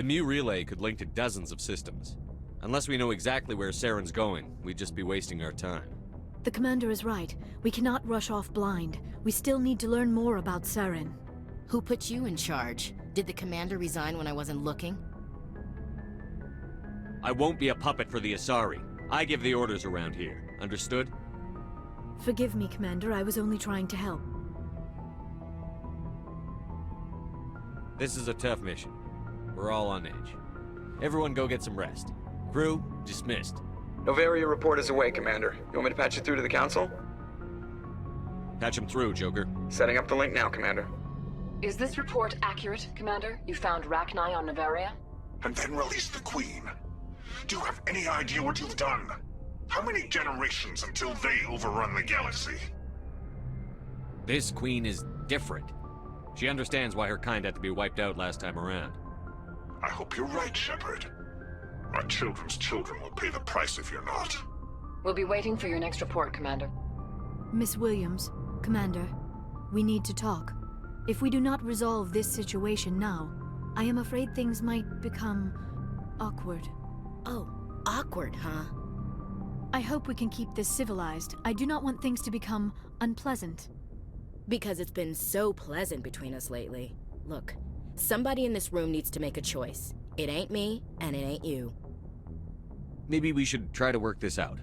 The Mu relay could link to dozens of systems. Unless we know exactly where Saren's going, we'd just be wasting our time. The Commander is right. We cannot rush off blind. We still need to learn more about Saren. Who put you in charge? Did the Commander resign when I wasn't looking? I won't be a puppet for the Asari. I give the orders around here. Understood? Forgive me, Commander. I was only trying to help. This is a tough mission. We're all on edge. Everyone go get some rest. Crew, dismissed. Novaria report is away, Commander. You want me to patch you through to the Council? Patch him through, Joker. Setting up the link now, Commander. Is this report accurate, Commander? You found Rachni on Novaria? And then release the Queen. Do you have any idea what you've done? How many generations until they overrun the galaxy? This Queen is different. She understands why her kind had to be wiped out last time around. I hope you're right, Shepard. My children's children will pay the price if you're not. We'll be waiting for your next report, Commander. Miss Williams, Commander, we need to talk. If we do not resolve this situation now, I am afraid things might become awkward. Oh, awkward, huh? I hope we can keep this civilized. I do not want things to become unpleasant. Because it's been so pleasant between us lately. Look, somebody in this room needs to make a choice. It ain't me, and it ain't you. Maybe we should try to work this out.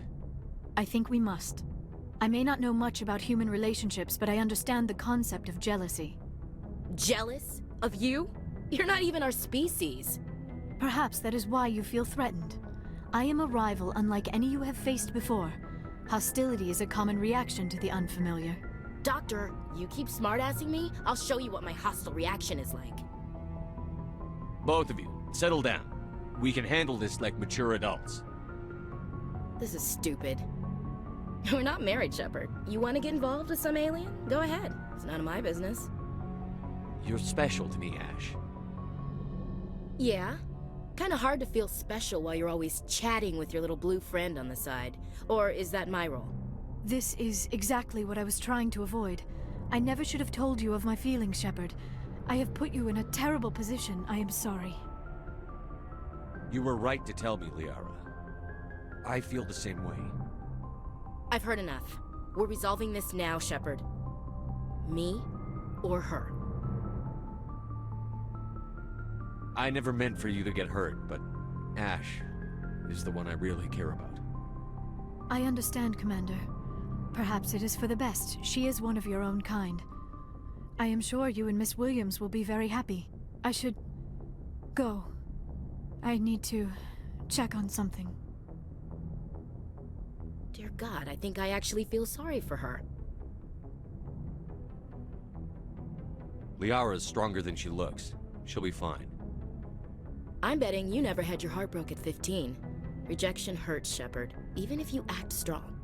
I think we must. I may not know much about human relationships, but I understand the concept of jealousy. Jealous? Of you? You're not even our species. Perhaps that is why you feel threatened. I am a rival unlike any you have faced before. Hostility is a common reaction to the unfamiliar. Doctor, you keep smartassing me, I'll show you what my hostile reaction is like. Both of you, settle down. We can handle this like mature adults. This is stupid. We're not married, Shepard. You want to get involved with some alien? Go ahead. It's none of my business. You're special to me, Ash. Yeah? Kinda hard to feel special while you're always chatting with your little blue friend on the side. Or is that my role? This is exactly what I was trying to avoid. I never should have told you of my feelings, Shepard. I have put you in a terrible position. I am sorry. You were right to tell me, Liara. I feel the same way. I've heard enough. We're resolving this now, Shepard. Me or her. I never meant for you to get hurt, but Ash is the one I really care about. I understand, Commander. Perhaps it is for the best. She is one of your own kind. I am sure you and Miss Williams will be very happy. I should go. I need to check on something. Dear God, I think I actually feel sorry for her. Liara's stronger than she looks. She'll be fine. I'm betting you never had your heart broke at 15. Rejection hurts, Shepard, even if you act strong.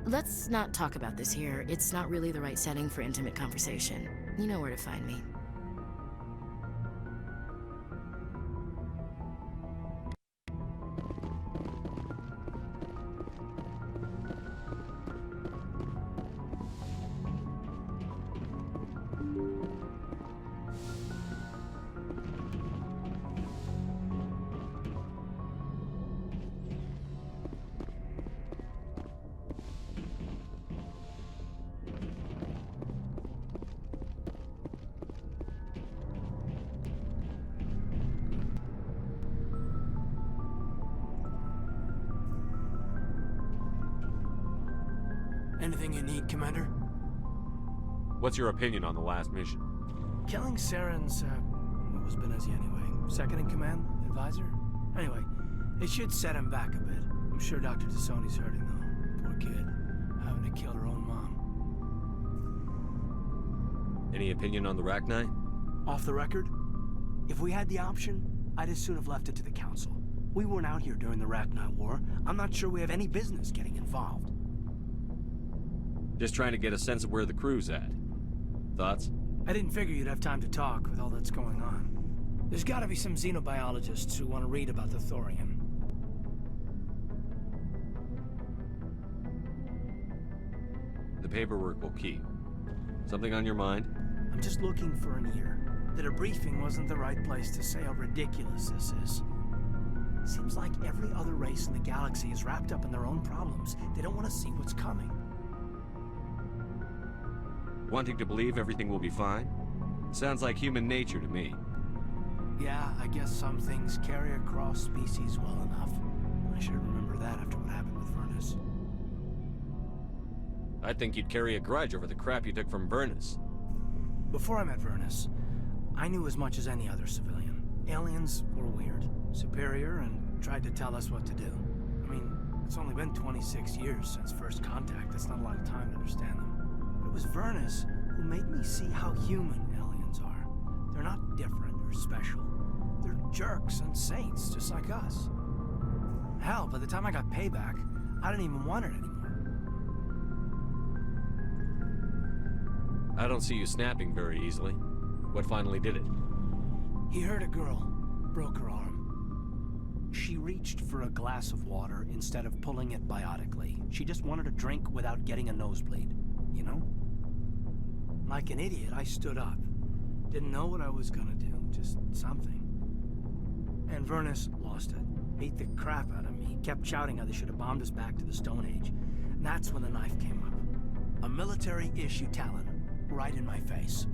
Let's not talk about this here. It's not really the right setting for intimate conversation. You know where to find me. Anything you need, Commander? What's your opinion on the last mission? Killing Saren's, what was Benezi anyway? Second in command? Advisor? Anyway, it should set him back a bit. I'm sure Dr. Tassoni's hurting, though. Poor kid. Having to kill her own mom. Any opinion on the Rachni? Off the record? If we had the option, I'd as soon have left it to the Council. We weren't out here during the Rachni War. I'm not sure we have any business getting involved. Just trying to get a sense of where the crew's at. Thoughts? I didn't figure you'd have time to talk with all that's going on. There's gotta be some xenobiologists who want to read about the Thorian. The paperwork will keep. Something on your mind? I'm just looking for an ear. The debriefing wasn't the right place to say how ridiculous this is. Seems like every other race in the galaxy is wrapped up in their own problems. They don't want to see what's coming. Wanting to believe everything will be fine? Sounds like human nature to me. Yeah, I guess some things carry across species well enough. I should remember that after what happened with Vernus. I'd think you'd carry a grudge over the crap you took from Vernus. Before I met Vernus, I knew as much as any other civilian. Aliens were weird, superior, and tried to tell us what to do. I mean, it's only been 26 years since first contact. That's not a lot of time to understand them. But it was Vernus who made me see how human aliens are. They're not different or special. They're jerks and saints, just like us. Hell, by the time I got payback, I didn't even want it anymore. I don't see you snapping very easily. What finally did it? He hurt a girl, broke her arm. She reached for a glass of water instead of pulling it biotically. She just wanted a drink without getting a nosebleed, you know? Like an idiot, I stood up. Didn't know what I was gonna do, just something. And Vernus lost it. Beat the crap out of me. Kept shouting how they should have bombed us back to the Stone Age. And that's when the knife came up. A military-issue Talon, right in my face.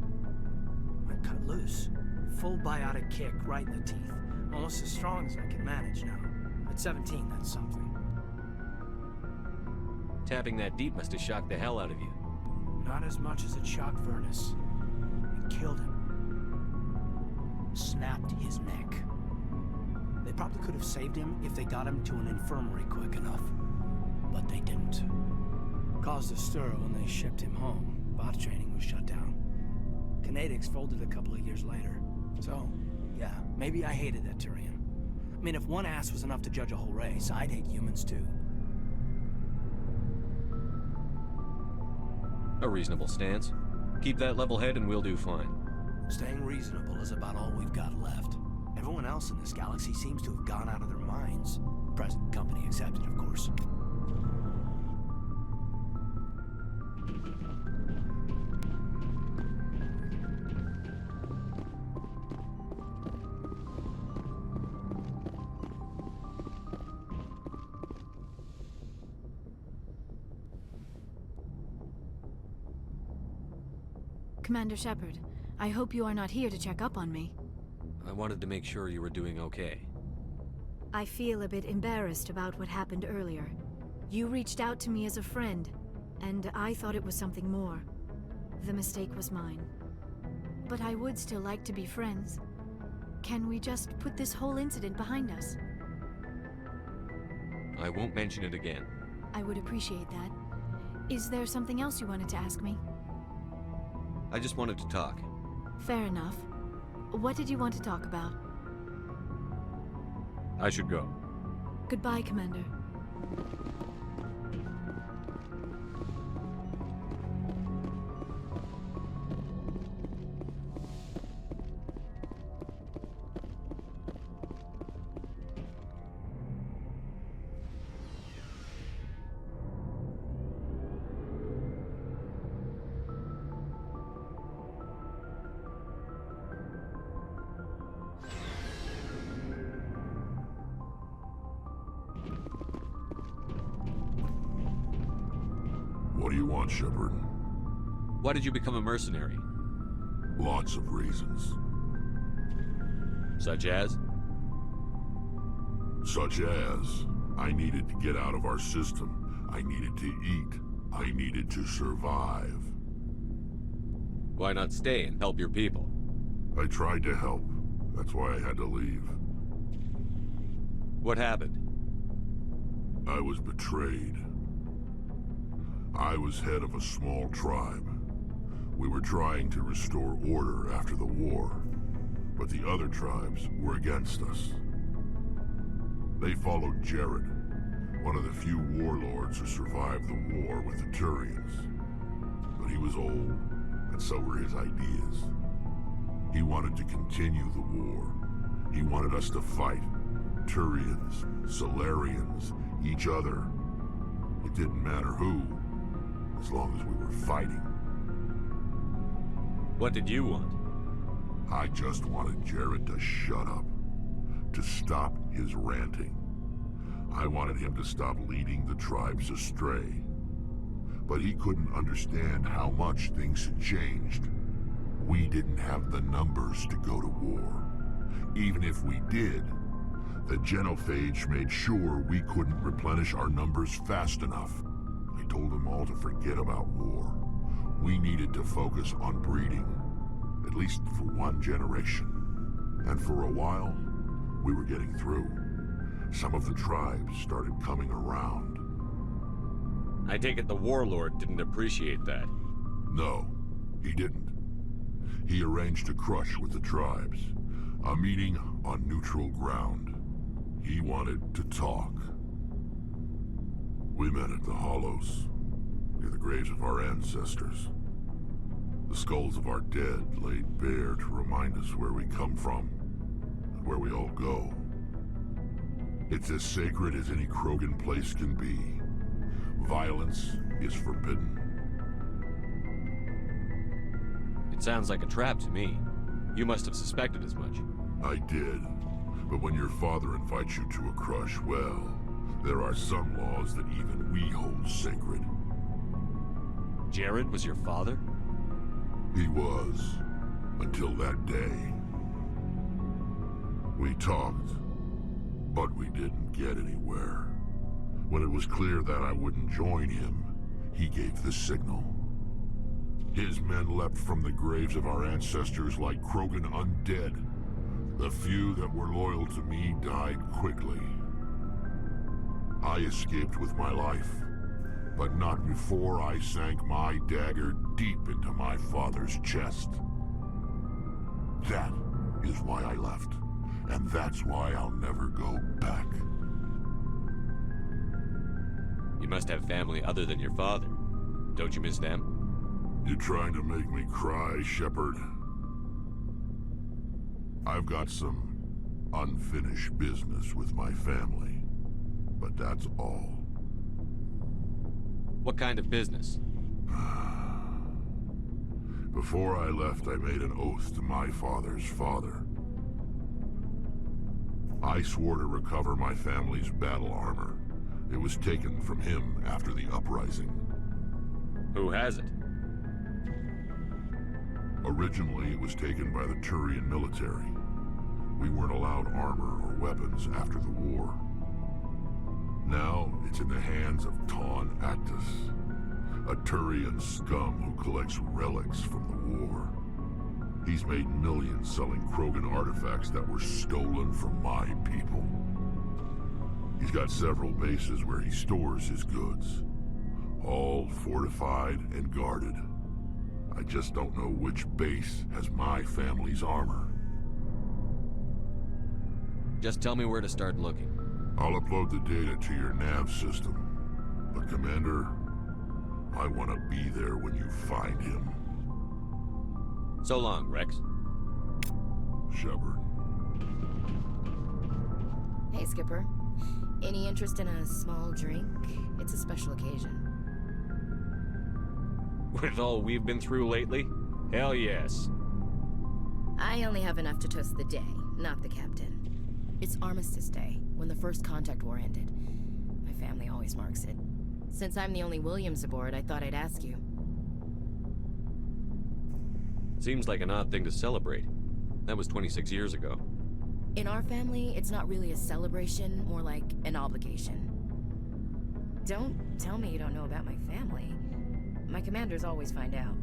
I cut loose. Full biotic kick right in the teeth. Almost as strong as I can manage now. At 17, that's something. Tapping that deep must have shocked the hell out of you. Not as much as it shocked Vernus. It killed him. Snapped his neck. They probably could have saved him if they got him to an infirmary quick enough. But they didn't. Caused a stir when they shipped him home. Bot training was shut down. Kinetics folded a couple of years later. So, yeah, maybe I hated that Turian. I mean, if one ass was enough to judge a whole race, I'd hate humans too. A reasonable stance. Keep that level head and we'll do fine. Staying reasonable is about all we've got left. Everyone else in this galaxy seems to have gone out of their minds. Present company accepted, of course. Commander Shepard, I hope you are not here to check up on me. I wanted to make sure you were doing okay. I feel a bit embarrassed about what happened earlier. You reached out to me as a friend, and I thought it was something more. The mistake was mine. But I would still like to be friends. Can we just put this whole incident behind us? I won't mention it again. I would appreciate that. Is there something else you wanted to ask me? I just wanted to talk. Fair enough. What did you want to talk about? I should go. Goodbye, Commander. What do you want, Shepard? Why did you become a mercenary? Lots of reasons. Such as? Such as, I needed to get out of our system. I needed to eat. I needed to survive. Why not stay and help your people? I tried to help. That's why I had to leave. What happened? I was betrayed. I was head of a small tribe. We were trying to restore order after the war, but the other tribes were against us. They followed Jared, one of the few warlords who survived the war with the Turians. But he was old, and so were his ideas. He wanted to continue the war. He wanted us to fight. Turians, Solarians, each other. It didn't matter who, as long as we were fighting. What did you want? I just wanted Jared to shut up, to stop his ranting. I wanted him to stop leading the tribes astray. But he couldn't understand how much things had changed. We didn't have the numbers to go to war. Even if we did, the genophage made sure we couldn't replenish our numbers fast enough. I told them all to forget about war. We needed to focus on breeding, at least for one generation. And for a while, we were getting through. Some of the tribes started coming around. I take it the warlord didn't appreciate that. No, he didn't. He arranged a crush with the tribes, a meeting on neutral ground. He wanted to talk. We met at the Hollows, near the graves of our ancestors. The skulls of our dead laid bare to remind us where we come from, and where we all go. It's as sacred as any Krogan place can be. Violence is forbidden. It sounds like a trap to me. You must have suspected as much. I did. But when your father invites you to a crush, well, there are some laws that even we hold sacred. Jared was your father? He was, until that day. We talked, but we didn't get anywhere. When it was clear that I wouldn't join him, he gave the signal. His men leapt from the graves of our ancestors like Krogan undead. The few that were loyal to me died quickly. I escaped with my life, but not before I sank my dagger deep into my father's chest. That is why I left, and that's why I'll never go back. You must have family other than your father. Don't you miss them? You trying to make me cry, Shepard? I've got some unfinished business with my family, but that's all. What kind of business? Before I left, I made an oath to my father's father. I swore to recover my family's battle armor. It was taken from him after the uprising. Who has it? Originally, it was taken by the Turian military. We weren't allowed armor or weapons after the war. Now, it's in the hands of Ton Actus, a Turian scum who collects relics from the war. He's made millions selling Krogan artifacts that were stolen from my people. He's got several bases where he stores his goods, all fortified and guarded. I just don't know which base has my family's armor. Just tell me where to start looking. I'll upload the data to your nav system. But Commander, I want to be there when you find him. So long, Rex. Shepard. Hey, Skipper. Any interest in a small drink? It's a special occasion. With all we've been through lately? Hell yes. I only have enough to toast the day, not the captain. It's Armistice Day, when the First Contact War ended. My family always marks it. Since I'm the only Williams aboard, I thought I'd ask you. Seems like an odd thing to celebrate. That was 26 years ago. In our family, it's not really a celebration, more like an obligation. Don't tell me you don't know about my family. My commanders always find out.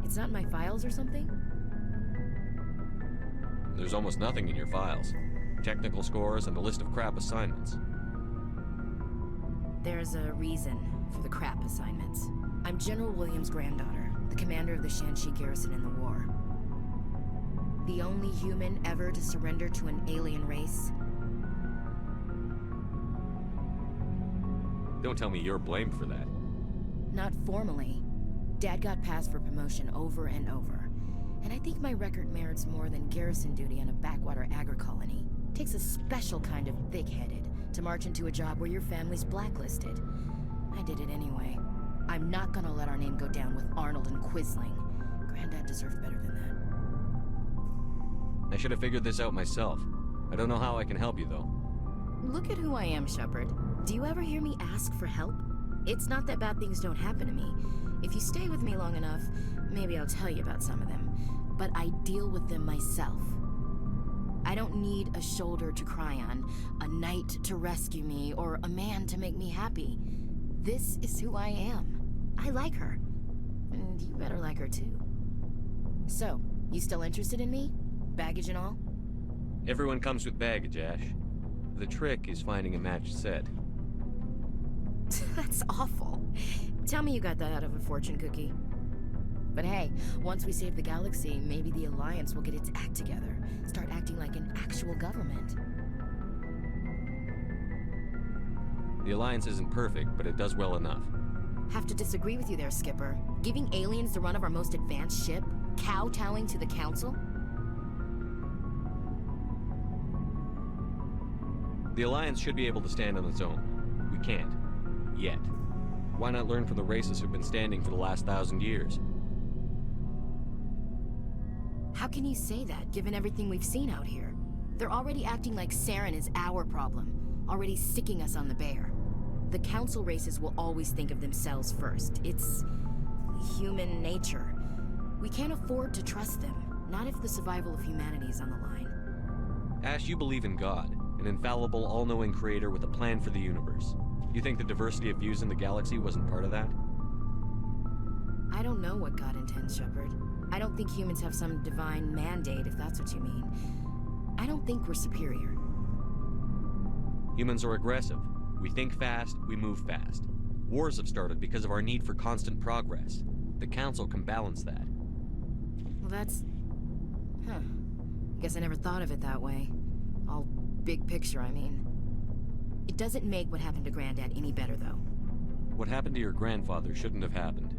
It's not in my files or something? There's almost nothing in your files. Technical scores and a list of crap assignments. There's a reason for the crap assignments. I'm General Williams' granddaughter, the commander of the Shanxi garrison in the war. The only human ever to surrender to an alien race. Don't tell me you're blamed for that. Not formally. Dad got passed for promotion over and over. And I think my record merits more than garrison duty on a backwater agri-colony. Takes a special kind of thick-headed to march into a job where your family's blacklisted. I did it anyway. I'm not gonna let our name go down with Arnold and Quisling. Granddad deserved better than that. I should have figured this out myself. I don't know how I can help you, though. Look at who I am, Shepard. Do you ever hear me ask for help? It's not that bad things don't happen to me. If you stay with me long enough, maybe I'll tell you about some of them. But I deal with them myself. I don't need a shoulder to cry on, a knight to rescue me, or a man to make me happy. This is who I am. I like her. And you better like her too. So, you still interested in me? Baggage and all? Everyone comes with baggage, Ash. The trick is finding a matched set. That's awful. Tell me you got that out of a fortune cookie. But hey, once we save the galaxy, maybe the Alliance will get its act together. Start acting like an actual government. The Alliance isn't perfect, but it does well enough. Have to disagree with you there, Skipper. Giving aliens the run of our most advanced ship? Kowtowing to the Council? The Alliance should be able to stand on its own. We can't. Yet. Why not learn from the races who've been standing for the last 1,000 years? How can you say that, given everything we've seen out here? They're already acting like Saren is our problem, already sticking us on the bear. The Council races will always think of themselves first. It's human nature. We can't afford to trust them, not if the survival of humanity is on the line. Ash, you believe in God, an infallible, all-knowing creator with a plan for the universe. You think the diversity of views in the galaxy wasn't part of that? I don't know what God intends, Shepard. I don't think humans have some divine mandate, if that's what you mean. I don't think we're superior. Humans are aggressive. We think fast, we move fast. Wars have started because of our need for constant progress. The Council can balance that. Well, that's... Huh. Guess I never thought of it that way. All big picture, I mean. It doesn't make what happened to Granddad any better, though. What happened to your grandfather shouldn't have happened.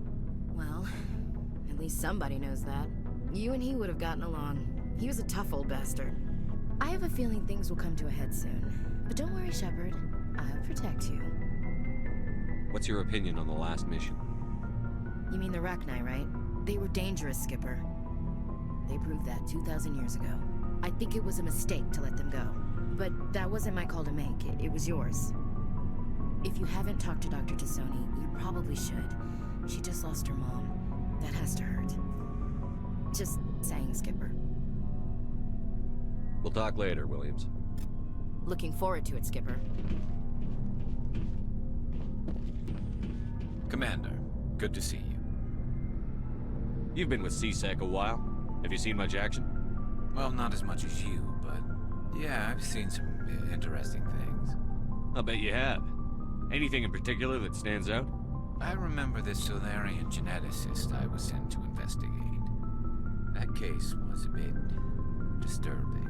Well, at least somebody knows that. You and he would have gotten along. He was a tough old bastard. I have a feeling things will come to a head soon. But don't worry, Shepard. I'll protect you. What's your opinion on the last mission? You mean the Rachni, right? They were dangerous, Skipper. They proved that 2,000 years ago. I think it was a mistake to let them go. But that wasn't my call to make. It was yours. If you haven't talked to Dr. Tassoni, you probably should. She just lost her mom. That has to hurt. Just saying, Skipper. We'll talk later, Williams. Looking forward to it, Skipper. Commander, good to see you. You've been with CSEC a while. Have you seen much action? Well, not as much as you, but yeah, I've seen some interesting things. I'll bet you have. Anything in particular that stands out? I remember this Solarian geneticist I was sent to investigate. That case was a bit disturbing.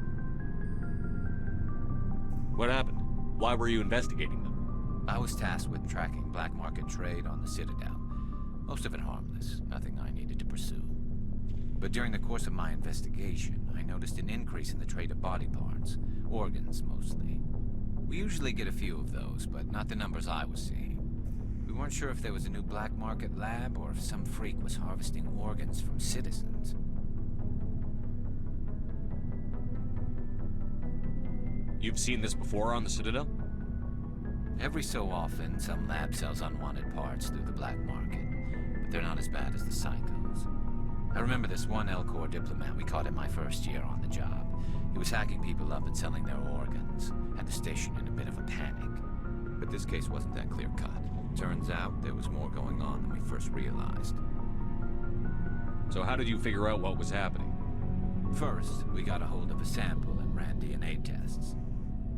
What happened? Why were you investigating them? I was tasked with tracking black market trade on the Citadel. Most of it harmless, nothing I needed to pursue. But during the course of my investigation, I noticed an increase in the trade of body parts, organs mostly. We usually get a few of those, but not the numbers I was seeing. We weren't sure if there was a new black market lab or if some freak was harvesting organs from citizens. You've seen this before on the Citadel? Every so often, some lab sells unwanted parts through the black market, but they're not as bad as the psychos. I remember this one L-Corps diplomat we caught in my first year on the job. He was hacking people up and selling their organs, had the station in a bit of a panic. But this case wasn't that clear-cut. Turns out there was more going on than we first realized. So how did you figure out what was happening? First, we got a hold of a sample and ran DNA tests.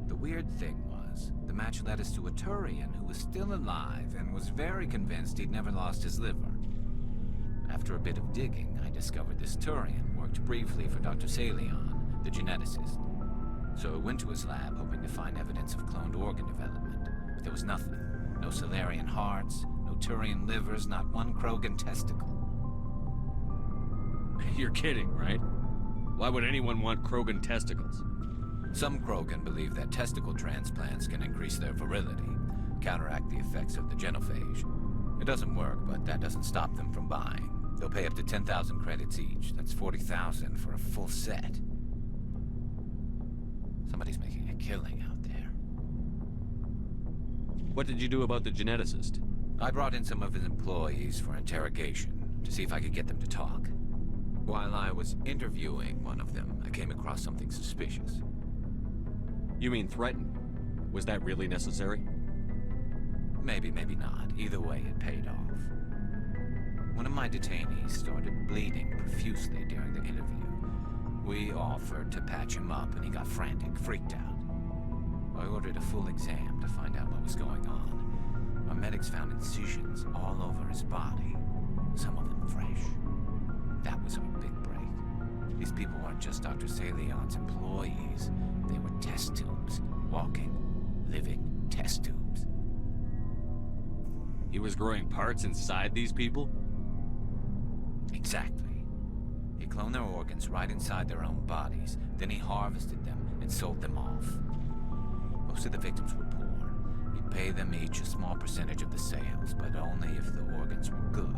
The weird thing was, the match led us to a Turian who was still alive and was very convinced he'd never lost his liver. After a bit of digging, I discovered this Turian worked briefly for Dr. Salion, the geneticist. So I went to his lab hoping to find evidence of cloned organ development, but there was nothing. No Solarian hearts, no Turian livers, not one Krogan testicle. You're kidding, right? Why would anyone want Krogan testicles? Some Krogan believe that testicle transplants can increase their virility, counteract the effects of the genophage. It doesn't work, but that doesn't stop them from buying. They'll pay up to 10,000 credits each. That's 40,000 for a full set. Somebody's making a killing out there. What did you do about the geneticist? I brought in some of his employees for interrogation to see if I could get them to talk. While I was interviewing one of them, I came across something suspicious. You mean threatened? Was that really necessary? Maybe, maybe not. Either way, it paid off. One of my detainees started bleeding profusely during the interview. We offered to patch him up, and he got frantic, freaked out. I ordered a full exam to find out what was going on. Our medics found incisions all over his body, some of them fresh. That was our big break. These people weren't just Dr. Salion's employees. They were test tubes. Walking, living test tubes. He was growing parts inside these people? Exactly. He cloned their organs right inside their own bodies. Then he harvested them and sold them off. Most of the victims were poor. He'd pay them each a small percentage of the sales, but only if the organs were good.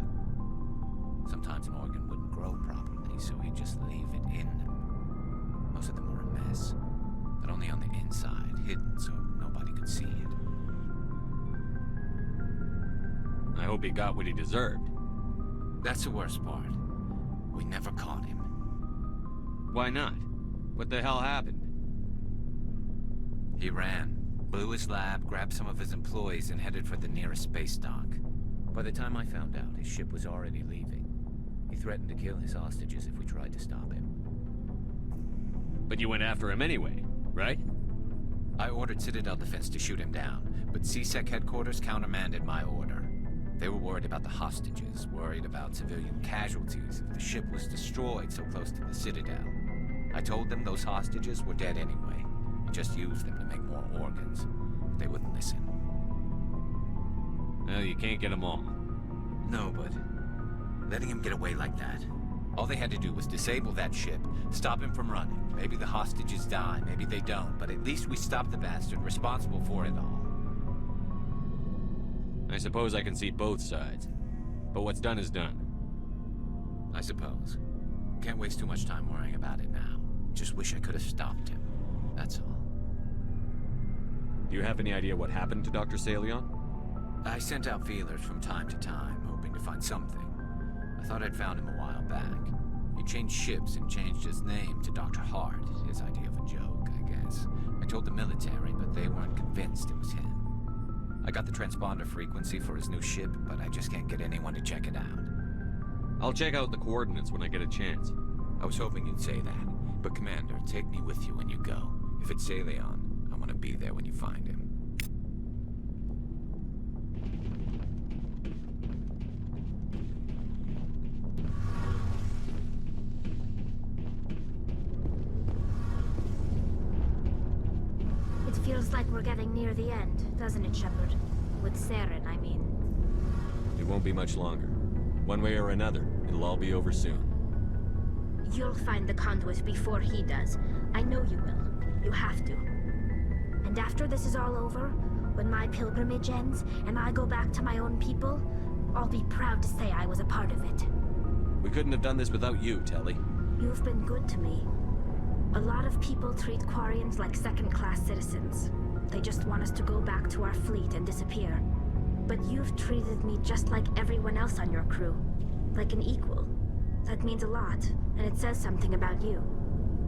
Sometimes an organ wouldn't grow properly, so he'd just leave it in them. Most of them were a mess, but only on the inside, hidden so nobody could see it. I hope he got what he deserved. That's the worst part. We never caught him. Why not? What the hell happened? He ran, blew his lab, grabbed some of his employees, and headed for the nearest space dock. By the time I found out, his ship was already leaving. He threatened to kill his hostages if we tried to stop him. But you went after him anyway, right? I ordered Citadel Defense to shoot him down, but CSEC headquarters countermanded my order. They were worried about the hostages, worried about civilian casualties if the ship was destroyed so close to the Citadel. I told them those hostages were dead anyway, and just used them to make more organs. But they wouldn't listen. Well, you can't get them all. No, but letting him get away like that. All they had to do was disable that ship, stop him from running. Maybe the hostages die, maybe they don't, but at least we stopped the bastard responsible for it all. I suppose I can see both sides. But what's done is done. I suppose. Can't waste too much time worrying about it now. Just wish I could have stopped him. That's all. Do you have any idea what happened to Dr. Salion? I sent out feelers from time to time, hoping to find something. I thought I'd found him a while back. He changed ships and changed his name to Dr. Hart, his idea of a joke, I guess. I told the military, but they weren't convinced it was him. I got the transponder frequency for his new ship, but I just can't get anyone to check it out. I'll check out the coordinates when I get a chance. I was hoping you'd say that. But Commander, take me with you when you go. If it's Salion, I want to be there when you find him. It feels like we're getting near the end, doesn't it, Shepard? With Saren, I mean. It won't be much longer. One way or another, it'll all be over soon. You'll find the conduit before he does. I know you will. You have to. And after this is all over, when my pilgrimage ends and I go back to my own people, I'll be proud to say I was a part of it. We couldn't have done this without you, Telly. You've been good to me. A lot of people treat Quarians like second-class citizens. They just want us to go back to our fleet and disappear. But you've treated me just like everyone else on your crew. Like an equal. That means a lot, and it says something about you.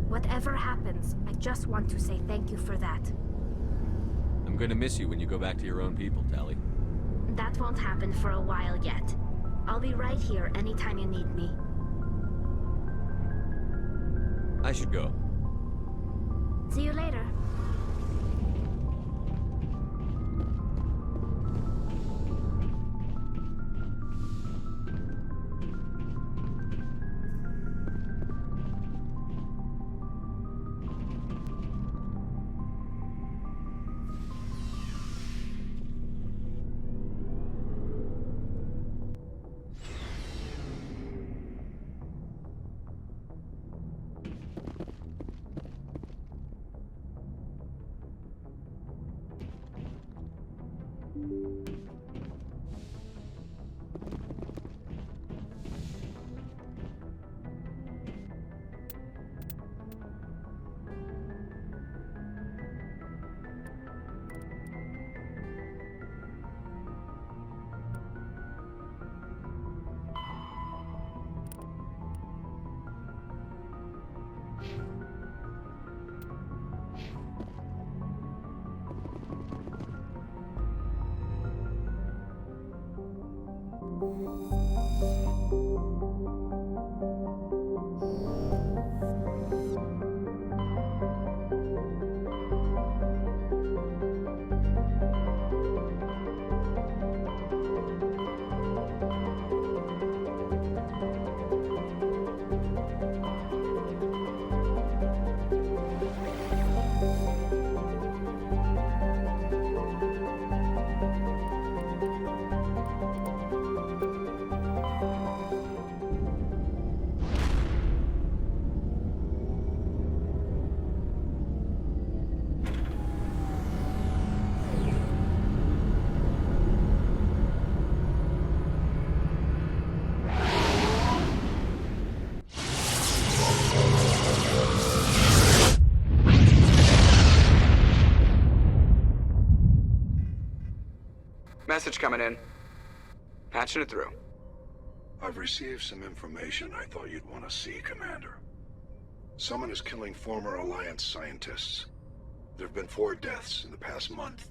Whatever happens, I just want to say thank you for that. I'm gonna miss you when you go back to your own people, Telly. That won't happen for a while yet. I'll be right here anytime you need me. I should go. See you later. message coming in. Patching it through. I've received some information I thought you'd want to see, Commander. Someone is killing former Alliance scientists. There have been 4 deaths in the past month.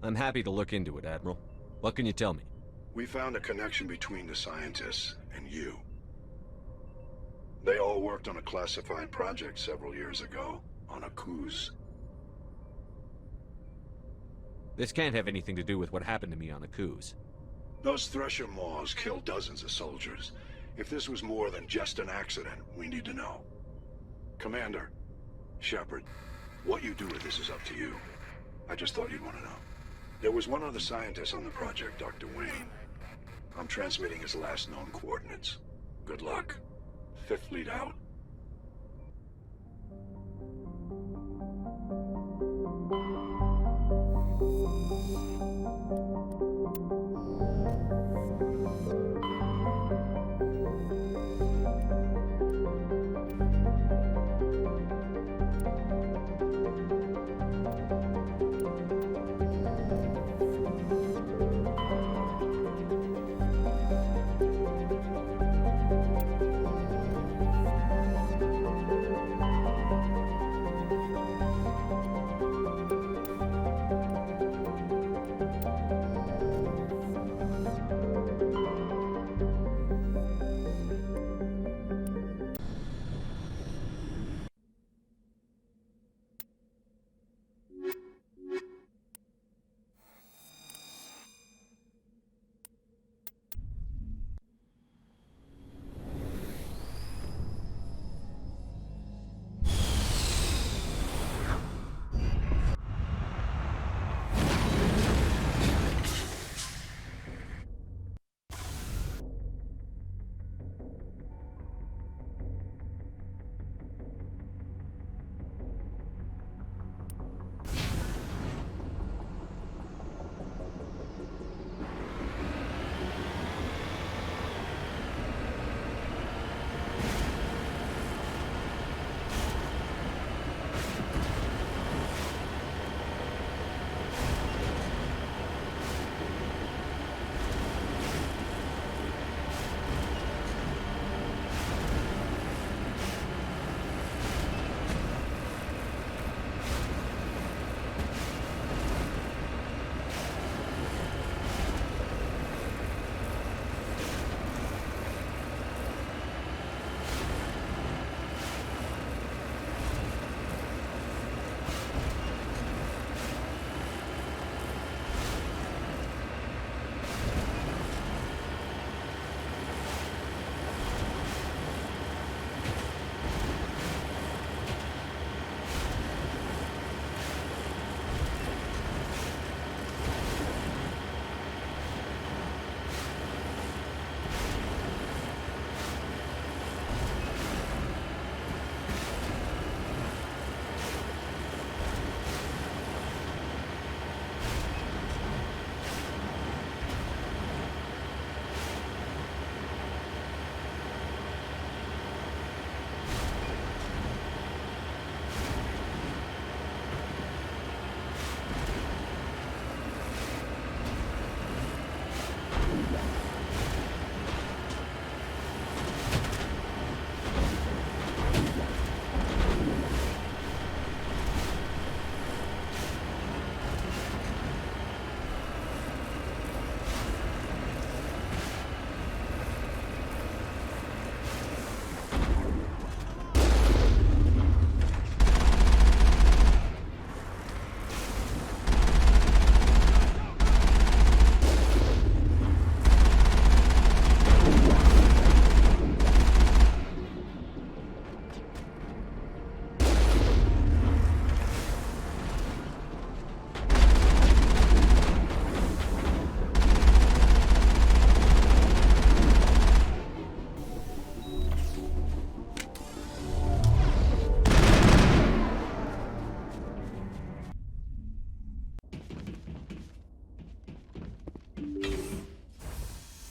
I'm happy to look into it, Admiral. What can you tell me? We found a connection between the scientists and you. They all worked on a classified project several years ago, on a cruise. This can't have anything to do with what happened to me on the Coos. Those Thresher Maws killed dozens of soldiers. If this was more than just an accident, we need to know. Commander, Shepard, what you do with this is up to you. I just thought you'd want to know. There was one other scientist on the project, Dr. Wayne. I'm transmitting his last known coordinates. Good luck. 5th Fleet out.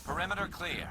Perimeter clear.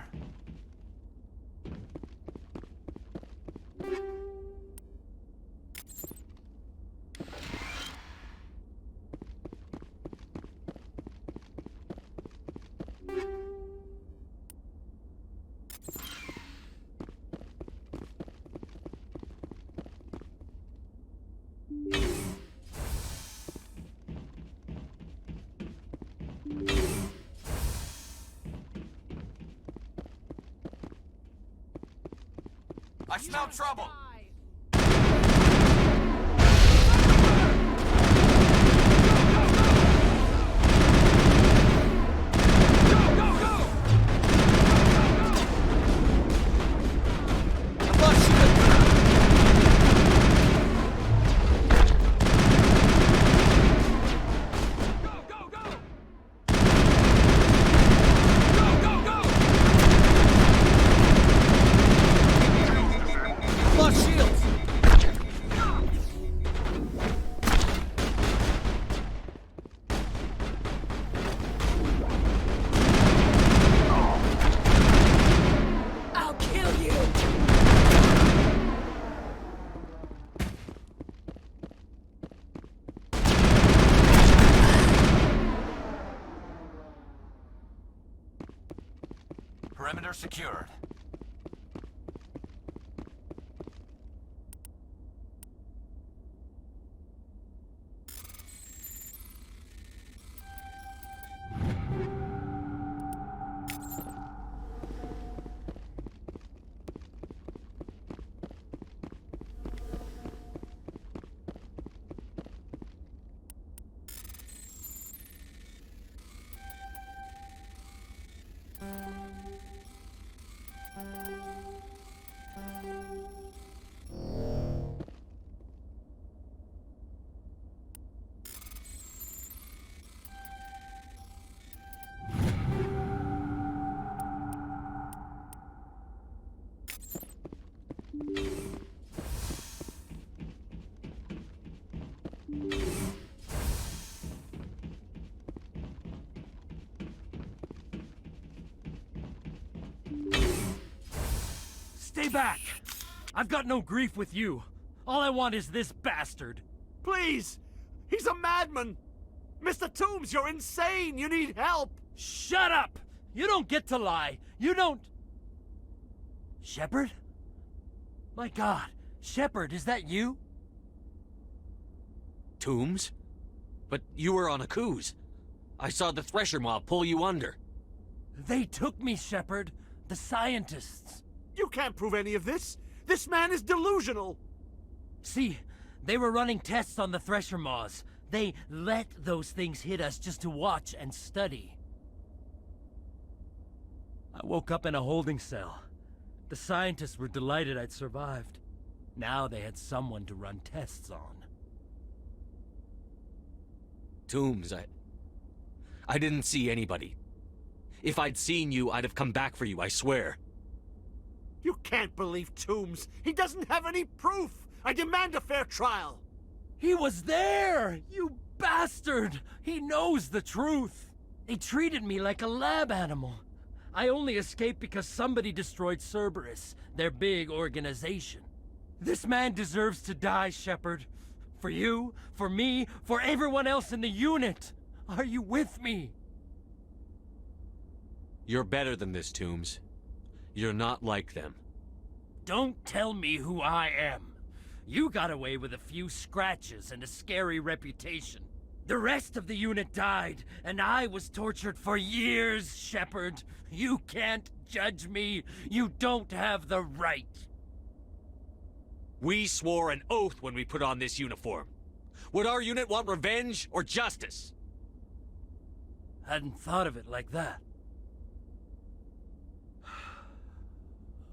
I smell trouble! Perimeter secured. Stay back! I've got no grief with you. All I want is this bastard. Please! He's a madman! Mr. Toombs, you're insane! You need help! Shut up! You don't get to lie. You don't... Shepard? My God, Shepard, is that you? Toombs? But you were on a cruise. I saw the Thresher mob pull you under. They took me, Shepard. The scientists. You can't prove any of this! This man is delusional! See, they were running tests on the Thresher moths. They let those things hit us just to watch and study. I woke up in a holding cell. The scientists were delighted I'd survived. Now they had someone to run tests on. Toombs, I didn't see anybody. If I'd seen you, I'd have come back for you, I swear. You can't believe Toombs! He doesn't have any proof! I demand a fair trial! He was there! You bastard! He knows the truth! They treated me like a lab animal. I only escaped because somebody destroyed Cerberus, their big organization. This man deserves to die, Shepard. For you, for me, for everyone else in the unit. Are you with me? You're better than this, Toombs. You're not like them. Don't tell me who I am. You got away with a few scratches and a scary reputation. The rest of the unit died, and I was tortured for years, Shepard. You can't judge me. You don't have the right. We swore an oath when we put on this uniform. Would our unit want revenge or justice? Hadn't thought of it like that.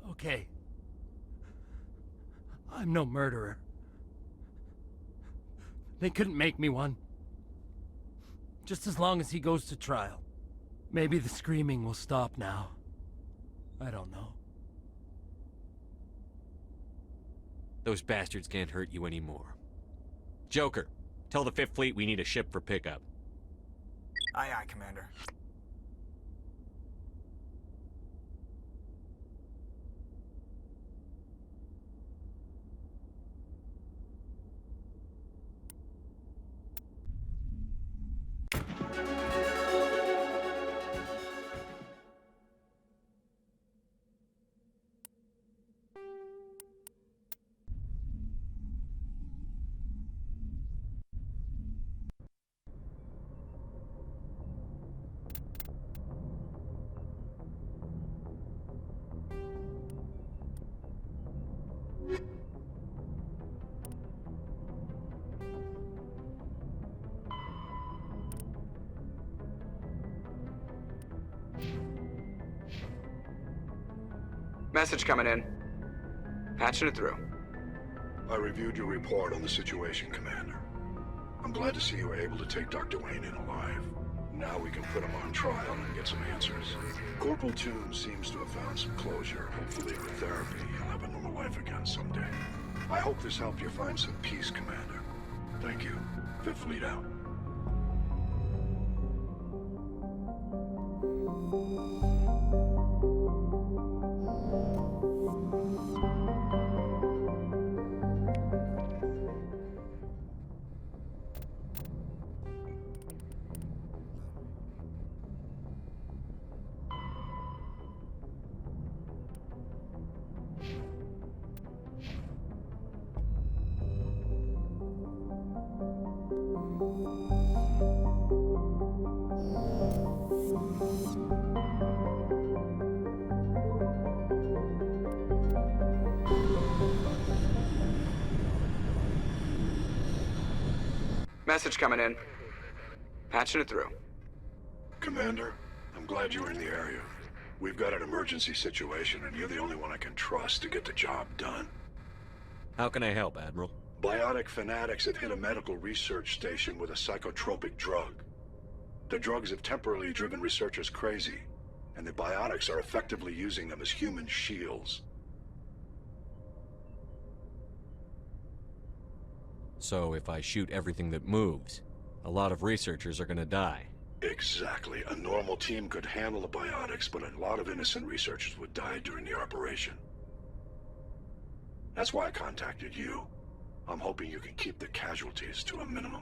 Okay. I'm no murderer. They couldn't make me one. Just as long as he goes to trial. Maybe the screaming will stop now. I don't know. Those bastards can't hurt you anymore. Joker, tell the 5th Fleet we need a ship for pickup. Aye, aye, Commander. Message coming in. Patching it through. I reviewed your report on the situation, Commander. I'm glad to see you were able to take Dr. Wayne in alive. Now we can put him on trial and get some answers. Corporal Toombs seems to have found some closure. Hopefully with therapy, he'll have a normal life again someday. I hope this helped you find some peace, Commander. Thank you. Fifth Fleet out. Message coming in. Patching it through. Commander, I'm glad you were in the area. We've got an emergency situation, and you're the only one I can trust to get the job done. How can I help, Admiral? Biotic fanatics have hit a medical research station with a psychotropic drug. The drugs have temporarily driven researchers crazy, and the biotics are effectively using them as human shields. So if I shoot everything that moves, a lot of researchers are gonna die. Exactly. A normal team could handle the biotics, but a lot of innocent researchers would die during the operation. That's why I contacted you. I'm hoping you can keep the casualties to a minimum.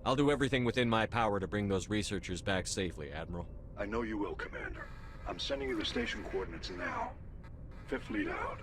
I'll do everything within my power to bring those researchers back safely, Admiral. I know you will, Commander. I'm sending you the station coordinates now. Fifth Fleet out.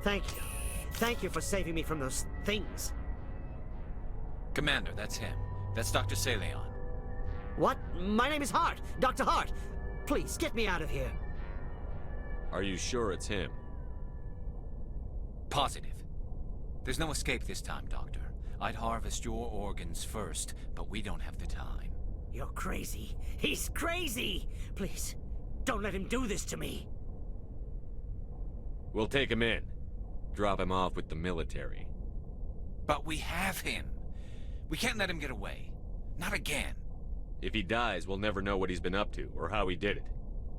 Thank you. Thank you for saving me from those things. Commander, that's him. That's Dr. Saleon. What? My name is Hart. Dr. Hart. Please, get me out of here. Are you sure it's him? Positive. There's no escape this time, Doctor. I'd harvest your organs first, but we don't have the time. You're crazy. He's crazy! Please, don't let him do this to me. We'll take him in. Drop him off with the military. But we have him. We can't let him get away. Not again. If he dies, we'll never know what he's been up to, or how he did it.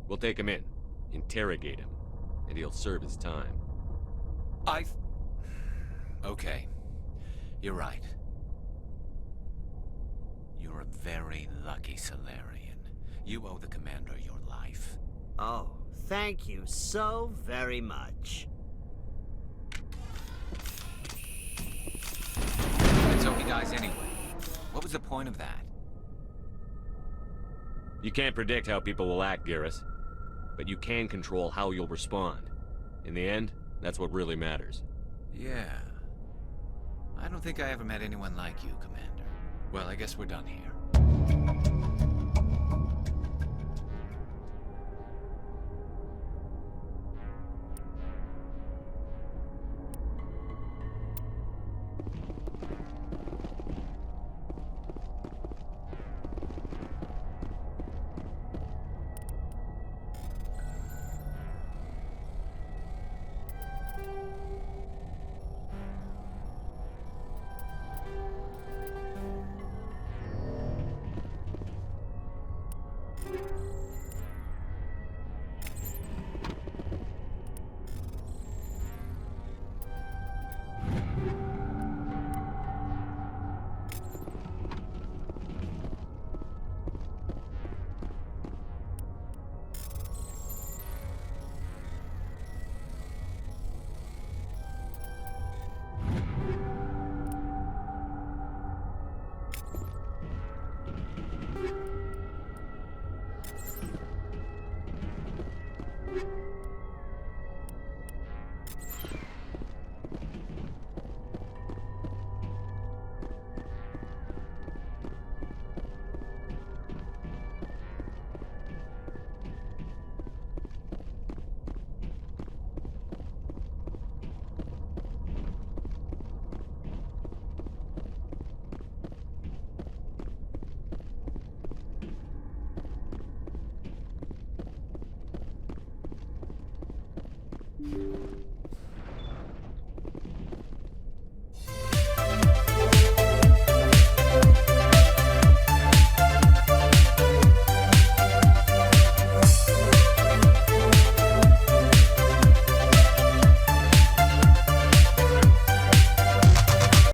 We'll take him in, interrogate him, and he'll serve his time. Okay. You're right. You're a very lucky Solarian. You owe the Commander your life. Oh, thank you so very much. guys anyway? What was the point of that? You can't predict how people will act, Garrus. But you can control how you'll respond. In the end, that's what really matters. Yeah. I don't think I ever met anyone like you, Commander. Well, I guess we're done here.